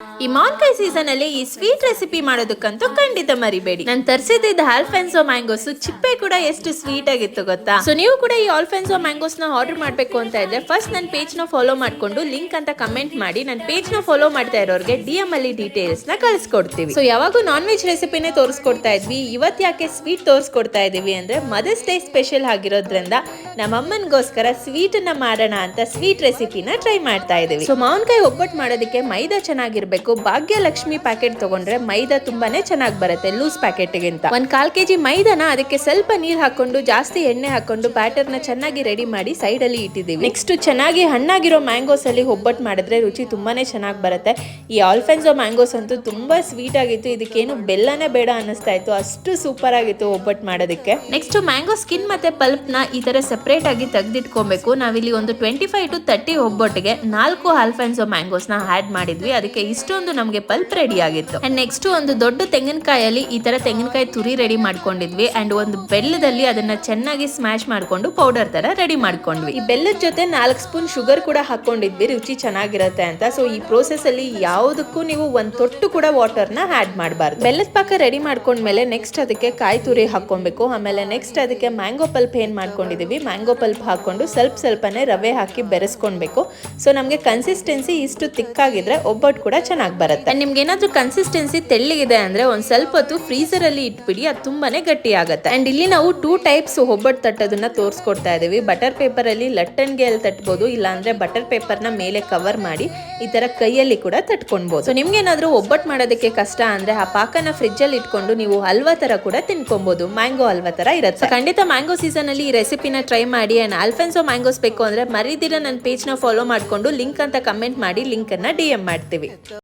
ಈ ಮಾವಿನಕಾಯಿ ಸೀಸನ್ ಅಲ್ಲಿ ಈ ಸ್ವೀಟ್ ರೆಸಿಪಿ ಮಾಡೋದಕ್ಕಂತೂ ಖಂಡಿತ ಮರಿಬೇಡಿ. ನಾನು ತರಿಸಿದ್ದ ಆಲ್ಫೆನ್ಸೋ ಮ್ಯಾಂಗೋಸ್ ಚಿಪ್ಪೆ ಕೂಡ ಎಷ್ಟು ಸ್ವೀಟ್ ಆಗಿತ್ತು ಗೊತ್ತಾ. ಸೊ ನೀವು ಕೂಡ ಈ ಆಲ್ಫೆನ್ಸೋ ಮ್ಯಾಂಗೋಸ್ ನ ಆರ್ಡರ್ ಮಾಡ್ಬೇಕು ಅಂತ ಇದ್ರೆ ಫಸ್ಟ್ ನನ್ನ ಪೇಜ್ ನ ಫಾಲೋ ಮಾಡ್ಕೊಂಡು ಲಿಂಕ್ ಅಂತ ಕಮೆಂಟ್ ಮಾಡಿ ನನ್ನ ಪೇಜ್ ನ ಫಾಲೋ ಮಾಡ್ತಾ ಇರೋರಿಗೆ DM ಅಲ್ಲಿ ಡೀಟೇಲ್ಸ್ ನ ಕಳಿಸ್ಕೊಡ್ತೀವಿ. ಸೊ ಯಾವಾಗೂ ನಾನ್ ವೆಜ್ ರೆಸಿಪಿನೇ ತೋರಿಸ್ಕೊಡ್ತಾ ಇದ್ವಿ, ಇವತ್ತು ಯಾಕೆ ಸ್ವೀಟ್ ತೋರಿಸ್ಕೊಡ್ತಾ ಇದೀವಿ ಅಂದ್ರೆ ಮದರ್ಸ್ ಡೇ ಸ್ಪೆಷಲ್ ಆಗಿರೋದ್ರಿಂದ ನಮ್ಮ ಅಮ್ಮನಿಗೋಸ್ಕರ ಸ್ವೀಟ್ ನ ಮಾಡೋಣ ಅಂತ ಸ್ವೀಟ್ ರೆಸಿಪಿನ ಟ್ರೈ ಮಾಡ್ತಾ ಇದೀವಿ. ಸೊ ಮಾವಿನಕಾಯಿ ಒಬ್ಬಟ್ಟು ಮಾಡೋದಕ್ಕೆ ಮೈದಾ ಚೆನ್ನಾಗಿರ್ಬೇಕು. ಭಾಗ್ಯಲಕ್ಷ್ಮಿ ಪ್ಯಾಕೆಟ್ ತಗೊಂಡ್ರೆ ಮೈದಾ ತುಂಬಾನೇ ಚೆನ್ನಾಗಿ ಬರುತ್ತೆ ಲೂಸ್ ಪ್ಯಾಕೆಟ್ ಗಿಂತ. 1/4 kg ಮೈದಾನ ಅದಕ್ಕೆ ಸ್ವಲ್ಪ ನೀರ್ ಹಾಕೊಂಡು ಜಾಸ್ತಿ ಎಣ್ಣೆ ಹಾಕೊಂಡು ಬ್ಯಾಟರ್ ನ ಚೆನ್ನಾಗಿ ರೆಡಿ ಮಾಡಿ ಸೈಡ್ ಅಲ್ಲಿ ಇಟ್ಟಿದ್ದೀವಿ. ನೆಕ್ಸ್ಟ್ ಚೆನ್ನಾಗಿ ಹಣ್ಣಾಗಿರೋ ಮ್ಯಾಂಗೋಸ್ ಅಲ್ಲಿ ಒಬ್ಬಟ್ಟು ಮಾಡಿದ್ರೆ ರುಚಿ ತುಂಬಾನೇ ಚೆನ್ನಾಗಿ ಬರುತ್ತೆ. ಈ ಆಲ್ಫೆನ್ಸೋ ಮ್ಯಾಂಗೋಸ್ ಅಂತೂ ತುಂಬಾ ಸ್ವೀಟ್ ಆಗಿತ್ತು, ಇದಕ್ಕೇನು ಬೆಲ್ಲನೇ ಬೇಡ ಅನ್ನಿಸ್ತಾ ಇತ್ತು, ಅಷ್ಟು ಸೂಪರ್ ಆಗಿತ್ತು ಒಬ್ಬಟ್ಟು ಮಾಡೋದಕ್ಕೆ. ನೆಕ್ಸ್ಟ್ ಮ್ಯಾಂಗೋ ಸ್ಕಿನ್ ಮತ್ತೆ ಪಲ್ಪ್ ನ ಈ ತರ ಸೆಪರೇಟ್ ಆಗಿ ತೆಗೆದಿಟ್ಕೊಬೇಕು. ನಾವಿಲ್ಲಿ ಒಂದು 25 to 30 ಒಬ್ಬಟ್ಟಿಗೆ 4 ಆಲ್ಫೆನ್ಸೋ ಮ್ಯಾಂಗೋಸ್ ನ ಆಡ್ ಮಾಡಿದ್ವಿ, ಅದಕ್ಕೆ ಇಷ್ಟೊಂದು ನಮಗೆ ಪಲ್ಪ್ ರೆಡಿ ಆಗಿತ್ತು. ಅಂಡ್ ನೆಕ್ಸ್ಟ್ ಒಂದು ದೊಡ್ಡ ತೆಂಗಿನಕಾಯಲ್ಲಿ ಈ ತರ ತೆಂಗಿನಕಾಯಿ ತುರಿ ರೆಡಿ ಮಾಡ್ಕೊಂಡಿದ್ವಿ. ಅಂಡ್ ಒಂದು ಬೆಲ್ಲದಲ್ಲಿ ಅದನ್ನ ಚೆನ್ನಾಗಿ ಸ್ಮ್ಯಾಶ್ ಮಾಡ್ಕೊಂಡು ಪೌಡರ್ ತರ ರೆಡಿ ಮಾಡ್ಕೊಂಡ್ವಿ. ಈ ಬೆಲ್ಲದ ಜೊತೆ 4 ಸ್ಪೂನ್ ಶುಗರ್ ಕೂಡ ಹಾಕೊಂಡಿದ್ವಿ ರುಚಿ ಚೆನ್ನಾಗಿರುತ್ತೆ ಅಂತ. ಸೊ ಈ ಪ್ರೋಸೆಸ್ ಅಲ್ಲಿ ಯಾವುದಕ್ಕೂ ನೀವು ಒಂದ್ ತೊಟ್ಟು ಕೂಡ ವಾಟರ್ ನ ಆಡ್ ಮಾಡಬಾರ್ದು. ಬೆಲ್ಲದ ಪಾಕ ರೆಡಿ ಮಾಡ್ಕೊಂಡ್ಮೇಲೆ ನೆಕ್ಸ್ಟ್ ಅದಕ್ಕೆ ಕಾಯಿ ತುರಿ ಹಾಕೊಬೇಕು. ಆಮೇಲೆ ನೆಕ್ಸ್ಟ್ ಅದಕ್ಕೆ ಮ್ಯಾಂಗೋ ಪಲ್ಪ್ ಏನ್ ಮಾಡ್ಕೊಂಡಿದೀವಿ ಮ್ಯಾಂಗೋ ಪಲ್ಪ್ ಹಾಕೊಂಡು ಸ್ವಲ್ಪನೇ ರವೆ ಹಾಕಿ ಬೆರೆಸ್ಕೊಳ್ಬೇಕು. ಸೊ ನಮ್ಗೆ ಕನ್ಸಿಸ್ಟೆನ್ಸಿ ಇಷ್ಟು ತಿಕ್ಕಾಗಿದ್ರೆ ಒಬ್ಬಟ್ಟು ಕೂಡ ಚೆನ್ನಾಗಿ ಬರುತ್ತೆ. ನಿಮ್ಗೆ ಏನಾದ್ರೂ ಕನ್ಸಿಸ್ಟೆನ್ಸಿ ತೆಳ್ಳಗಿದೆ ಅಂದ್ರೆ ಒಂದ್ ಸ್ವಲ್ಪ ಹೊತ್ತು ಫ್ರೀಸರ್ ಅಲ್ಲಿ ಇಟ್ಬಿಡಿ, ಅದು ತುಂಬಾನೇ ಗಟ್ಟಿ ಆಗುತ್ತೆ. ಅಂಡ್ ಇಲ್ಲಿ ನಾವು 2 ಟೈಪ್ಸ್ ಒಬ್ಬಟ್ಟು ತಟ್ಟೋದನ್ನ ತೋರಿಸ್ಕೊಡ್ತಾ ಇದೀವಿ. ಬಟರ್ ಪೇಪರ್ ಅಲ್ಲಿ ಲಟ್ಟನ್ಗೆ ಅಲ್ಲಿ ತಟ್ಬೋದು, ಇಲ್ಲ ಅಂದ್ರೆ ಬಟರ್ ಪೇಪರ್ ನ ಮೇಲೆ ಕವರ್ ಮಾಡಿ ಈ ತರ ಕೈಯಲ್ಲಿ ಕೂಡ ತಟ್ಕೊಬಹುದು. ಸೊ ನಿಮ್ಗೆ ಏನಾದ್ರೂ ಒಬ್ಬಟ್ಟು ಮಾಡೋದಕ್ಕೆ ಕಷ್ಟ ಅಂದ್ರೆ ಆ ಪಾಕನ ಫ್ರಿಜ್ ಅಲ್ಲಿ ಇಟ್ಕೊಂಡು ನೀವು ಹಲ್ವಾ ತರ ಕೂಡ ತಿನ್ಕೊಬಹುದು, ಮ್ಯಾಂಗೋ ಹಲ್ವಾ ತರ ಇರುತ್ತೆ. ಖಂಡಿತ ಮ್ಯಾಂಗೋ ಸೀಸನ್ ಅಲ್ಲಿ ಈ ರೆಸಿಪಿನ ಟ್ರೈ ಮಾಡಿ. ಅಂಡ್ ಆಲ್ಫೆನ್ಸೋ ಮ್ಯಾಂಗೋಸ್ ಬೇಕು ಅಂದ್ರೆ ಮರಿದಿರ ನನ್ನ ಪೇಜ್ ನ ಫಾಲೋ ಮಾಡ್ಕೊಂಡು ಲಿಂಕ್ ಅಂತ ಕಮೆಂಟ್ ಮಾಡಿ ಲಿಂಕ್ ಅನ್ನ DM ಮಾಡ್ತೀವಿ.